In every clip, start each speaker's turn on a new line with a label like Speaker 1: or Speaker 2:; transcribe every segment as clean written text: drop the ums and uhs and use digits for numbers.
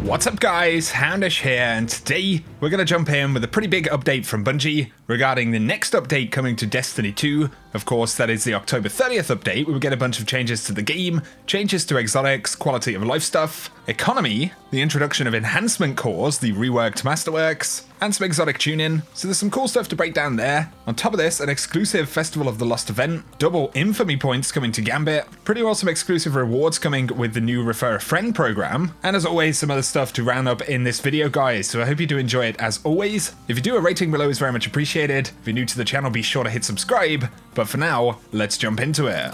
Speaker 1: What's up guys, Houndish here, and today we're going to jump in with a pretty big update from Bungie regarding the next update coming to Destiny 2. Of course, that is the October 30th update. We will get a bunch of changes to the game, changes to exotics, quality of life stuff, economy, the introduction of Enhancement cores, the reworked Masterworks, and some exotic tuning. So there's some cool stuff to break down there. On top of this, an exclusive Festival of the Lost event, double Infamy points coming to Gambit, pretty awesome exclusive rewards coming with the new Refer a Friend program, and as always, some other stuff to round up in this video, guys. So I hope you do enjoy it as always. If you do, a rating below is very much appreciated. If you're new to the channel, be sure to hit subscribe. But for now, let's jump into it.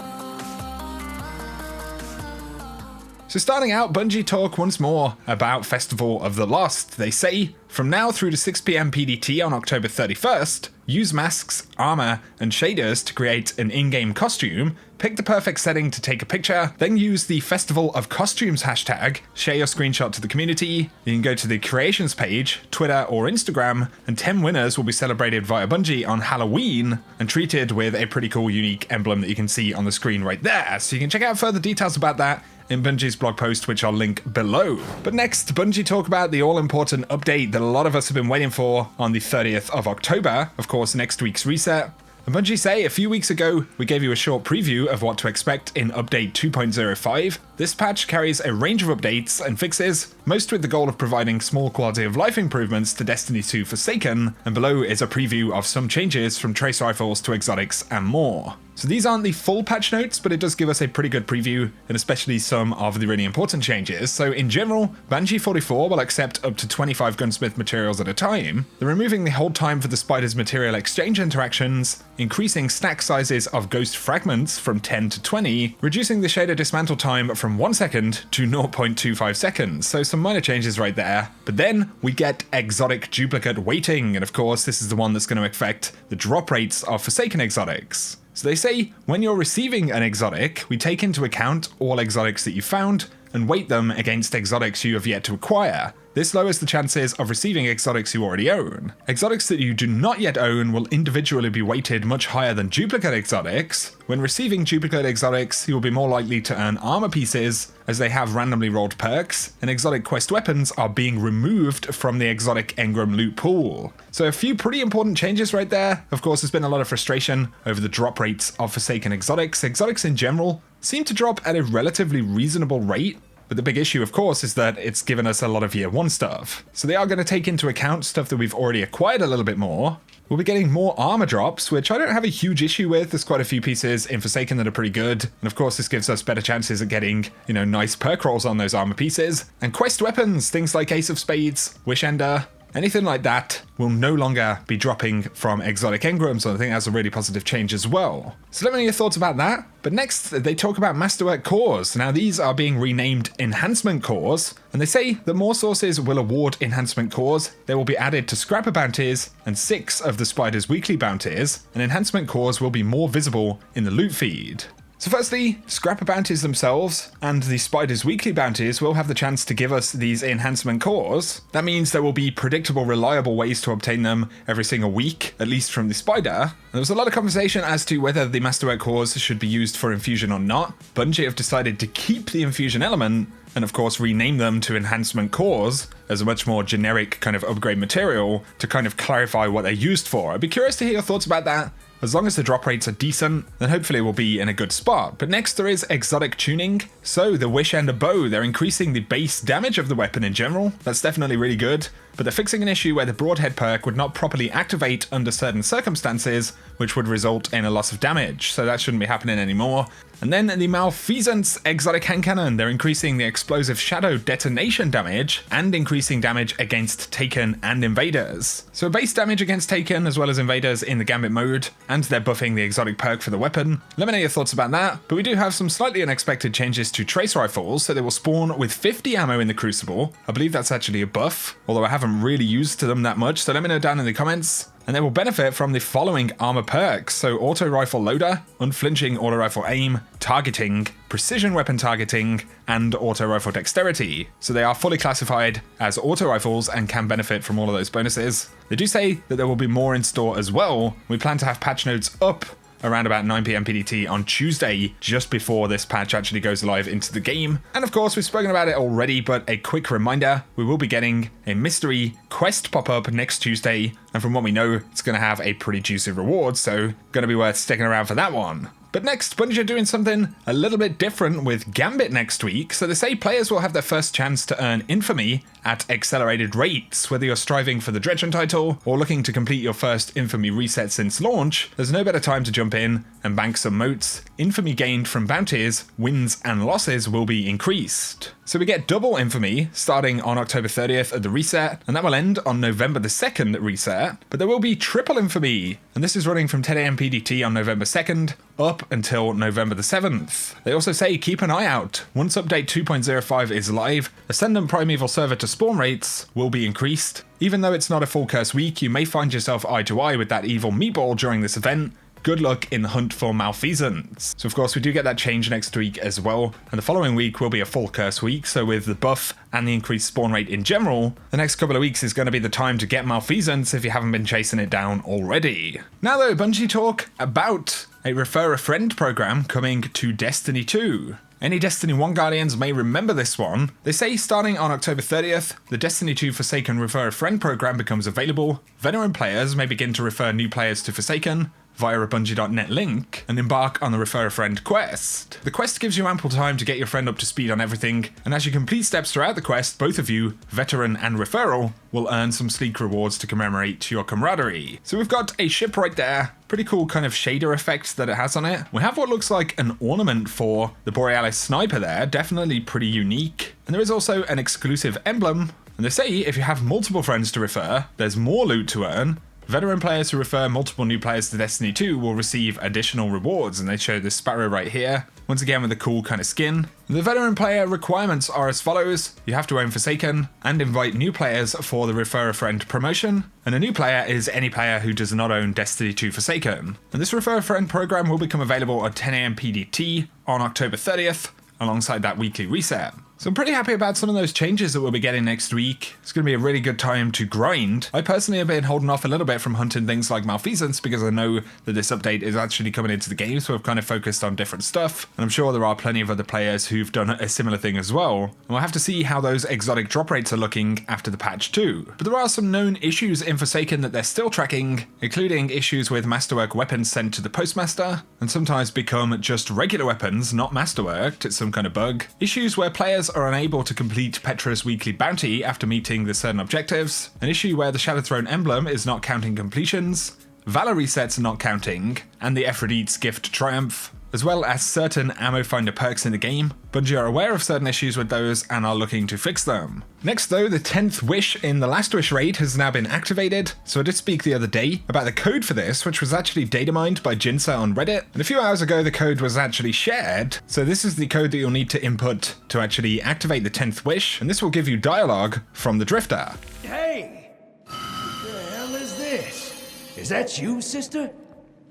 Speaker 1: So starting out, Bungie talk once more about Festival of the Lost. They say, from now through to 6 PM PDT on October 31st, use masks, armor, and shaders to create an in-game costume, pick the perfect setting to take a picture, then use the Festival of Costumes hashtag, share your screenshot to the community, you can go to the creations page, Twitter or Instagram, and 10 winners will be celebrated via Bungie on Halloween, and treated with a pretty cool unique emblem that you can see on the screen right there. So you can check out further details about that in Bungie's blog post, which I'll link below. But next, Bungie talk about the all-important update that a lot of us have been waiting for on the 30th of October, of course next week's reset. And Bungie say, a few weeks ago, we gave you a short preview of what to expect in update 2.05. This patch carries a range of updates and fixes, most with the goal of providing small quality of life improvements to Destiny 2 Forsaken, and below is a preview of some changes from trace rifles to exotics and more. So these aren't the full patch notes, but it does give us a pretty good preview, and especially some of the really important changes. So in general, Banshee 44 will accept up to 25 gunsmith materials at a time. They're removing the hold time for the Spider's material exchange interactions, increasing stack sizes of ghost fragments from 10 to 20, reducing the shader dismantle time from 1 second to 0.25 seconds. So some minor changes right there. But then we get exotic duplicate weighting, and of course this is the one that's going to affect the drop rates of Forsaken exotics. So they say, when you're receiving an exotic, we take into account all exotics that you found and weight them against exotics you have yet to acquire. This lowers the chances of receiving exotics you already own. Exotics that you do not yet own will individually be weighted much higher than duplicate exotics. When receiving duplicate exotics, you will be more likely to earn armor pieces, as they have randomly rolled perks, and exotic quest weapons are being removed from the exotic engram loot pool. So a few pretty important changes right there. Of course, there's been a lot of frustration over the drop rates of Forsaken exotics. Exotics in general seem to drop at a relatively reasonable rate. But the big issue, of course, is that it's given us a lot of year one stuff. So they are going to take into account stuff that we've already acquired a little bit more. We'll be getting more armor drops, which I don't have a huge issue with. There's quite a few pieces in Forsaken that are pretty good. And of course, this gives us better chances at getting, nice perk rolls on those armor pieces. And quest weapons, things like Ace of Spades, Wish Ender, anything like that will no longer be dropping from exotic engrams, so I think that's a really positive change as well. So let me know your thoughts about that. But next, they talk about Masterwork cores. Now these are being renamed Enhancement cores, and they say that more sources will award Enhancement cores. They will be added to Scrapper bounties and 6 of the Spider's weekly bounties, and Enhancement cores will be more visible in the loot feed. So firstly, Scrapper bounties themselves and the Spider's weekly bounties will have the chance to give us these Enhancement cores. That means there will be predictable, reliable ways to obtain them every single week, at least from the Spider. And there was a lot of conversation as to whether the Masterwork cores should be used for infusion or not. Bungie have decided to keep the infusion element and of course rename them to Enhancement cores as a much more generic kind of upgrade material to kind of clarify what they're used for. I'd be curious to hear your thoughts about that. As long as the drop rates are decent, then hopefully we'll be in a good spot. But next there is exotic tuning. So the Wish Ender bow, they're increasing the base damage of the weapon in general. That's definitely really good. But they're fixing an issue where the broadhead perk would not properly activate under certain circumstances, which would result in a loss of damage. So that shouldn't be happening anymore. And then the Malfeasance exotic hand cannon, they're increasing the explosive shadow detonation damage and increasing damage against Taken and invaders. So base damage against Taken as well as invaders in the Gambit mode, and they're buffing the exotic perk for the weapon. Let me know your thoughts about that. But we do have some slightly unexpected changes to trace rifles, so they will spawn with 50 ammo in the Crucible. I believe that's actually a buff, although I haven't really used them that much, so let me know down in the comments. And they will benefit from the following armor perks. So auto rifle loader, unflinching auto rifle aim, targeting, precision weapon targeting, and auto rifle dexterity. So they are fully classified as auto rifles and can benefit from all of those bonuses. They do say that there will be more in store as well. We plan to have patch notes up around about 9 PM PDT on Tuesday, just before this patch actually goes live into the game. And of course, we've spoken about it already, but a quick reminder, we will be getting a mystery quest pop-up next Tuesday, and from what we know, it's going to have a pretty juicy reward, so going to be worth sticking around for that one. But next, Bungie are doing something a little bit different with Gambit next week. So they say players will have their first chance to earn Infamy at accelerated rates. Whether you're striving for the Dredgen title or looking to complete your first Infamy reset since launch, there's no better time to jump in and bank some motes. Infamy gained from bounties, wins and losses will be increased. So we get double Infamy starting on October 30th at the reset, and that will end on November the 2nd at reset. But there will be triple Infamy, and this is running from 10 AM PDT on November 2nd up until November the 7th. They also say keep an eye out. Once update 2.05 is live, Ascendant Primeval server to spawn rates will be increased. Even though it's not a full curse week, you may find yourself eye to eye with that evil meatball during this event. Good luck in the hunt for malfeasance. So of course we do get that change next week as well, and the following week will be a full curse week, so with the buff and the increased spawn rate in general, the next couple of weeks is going to be the time to get malfeasance if you haven't been chasing it down already. Now though, Bungie talk about a Refer a Friend program coming to Destiny 2. Any Destiny 1 Guardians may remember this one. They say starting on October 30th, the Destiny 2 Forsaken Refer a Friend program becomes available. Veteran players may begin to refer new players to Forsaken via a Bungie.net link and embark on the Refer a Friend quest. The quest gives you ample time to get your friend up to speed on everything, and as you complete steps throughout the quest, both of you, veteran and referral, will earn some sleek rewards to commemorate your camaraderie. So we've got a ship right there. Pretty cool kind of shader effect that it has on it. We have what looks like an ornament for the Borealis sniper there, definitely pretty unique. And there is also an exclusive emblem, and they say if you have multiple friends to refer, there's more loot to earn. Veteran players who refer multiple new players to Destiny 2 will receive additional rewards, and they show this sparrow right here, once again with a cool kind of skin. The veteran player requirements are as follows. You have to own Forsaken and invite new players for the Refer a Friend promotion, and a new player is any player who does not own Destiny 2 Forsaken. And this Refer a Friend program will become available at 10 AM PDT on October 30th, alongside that weekly reset. So I'm pretty happy about some of those changes that we'll be getting next week. It's going to be a really good time to grind. I personally have been holding off a little bit from hunting things like malfeasance because I know that this update is actually coming into the game, so I've kind of focused on different stuff. And I'm sure there are plenty of other players who've done a similar thing as well. And we'll have to see how those exotic drop rates are looking after the patch too. But there are some known issues in Forsaken that they're still tracking, including issues with masterwork weapons sent to the postmaster, and sometimes become just regular weapons, not masterworked. It's some kind of bug. Issues where players are unable to complete Petra's weekly bounty after meeting the certain objectives, an issue where the Shadow Throne emblem is not counting completions, Valor resets not counting, and the Aphrodite's Gift Triumph, as well as certain ammo finder perks in the game. Bungie are aware of certain issues with those and are looking to fix them. Next though, the 10th wish in the Last Wish raid has now been activated. So I did speak the other day about the code for this, which was actually data mined by Jinsa on Reddit. And a few hours ago, the code was actually shared. So this is the code that you'll need to input to actually activate the 10th wish. And this will give you dialogue from the Drifter.
Speaker 2: Hey, what the hell is this? Is that you, sister?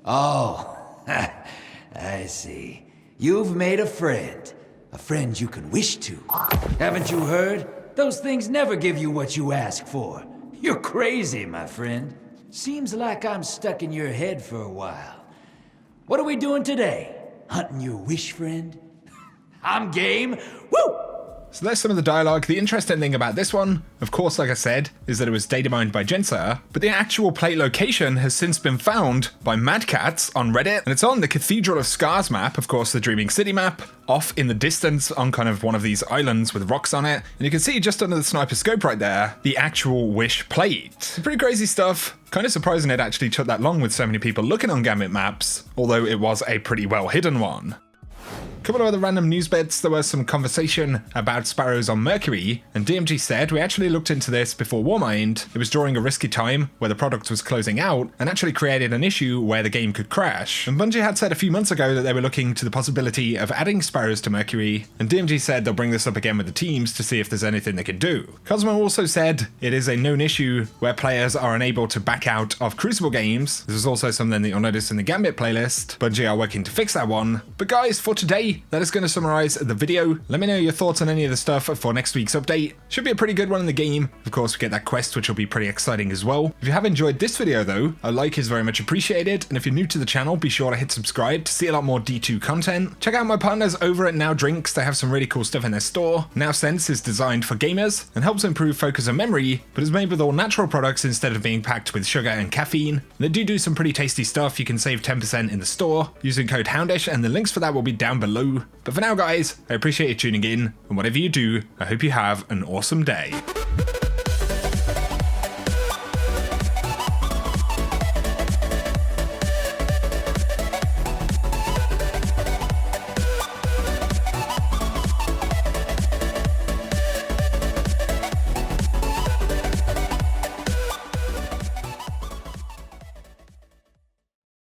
Speaker 2: Oh, I see. You've made a friend you can wish to. Haven't you heard? Those things never give you what you ask for. You're crazy, my friend. Seems like I'm stuck in your head for a while. What are we doing today? Hunting your wish, friend? I'm game. Woo!
Speaker 1: So there's some of the dialogue. The interesting thing about this one, of course, like I said, is that it was data mined by Jinsa, but the actual plate location has since been found by Mad Cats on Reddit, and it's on the Cathedral of Scars map, of course, the Dreaming City map, off in the distance on kind of one of these islands with rocks on it. And you can see just under the sniper scope right there, the actual wish plate. Some pretty crazy stuff. Kind of surprising it actually took that long with so many people looking on Gambit maps, although it was a pretty well hidden one. Couple of other random news bits. There was some conversation about Sparrows on Mercury, and DMG said, we actually looked into this before Warmind. It was during a risky time where the product was closing out and actually created an issue where the game could crash. And Bungie had said a few months ago that they were looking to the possibility of adding Sparrows to Mercury, and DMG said they'll bring this up again with the teams to see if there's anything they can do. Cosmo also said it is a known issue where players are unable to back out of Crucible games. This is also something that you'll notice in the Gambit playlist. Bungie are working to fix that one. But guys, for today, anyway, that is going to summarize the video. Let me know your thoughts on any of the stuff for next week's update. Should be a pretty good one in the game. Of course, we get that quest, which will be pretty exciting as well. If you have enjoyed this video though, a like is very much appreciated, and if you're new to the channel, be sure to hit subscribe to see a lot more D2 content. Check out my partners over at Now Drinks. They have some really cool stuff in their store. Now Sense is designed for gamers and helps improve focus and memory, but is made with all natural products instead of being packed with sugar and caffeine. They do some pretty tasty stuff. You can save 10% in the store using code Houndish, and the links for that will be down below. But for now guys, I appreciate you tuning in, and whatever you do, I hope you have an awesome day.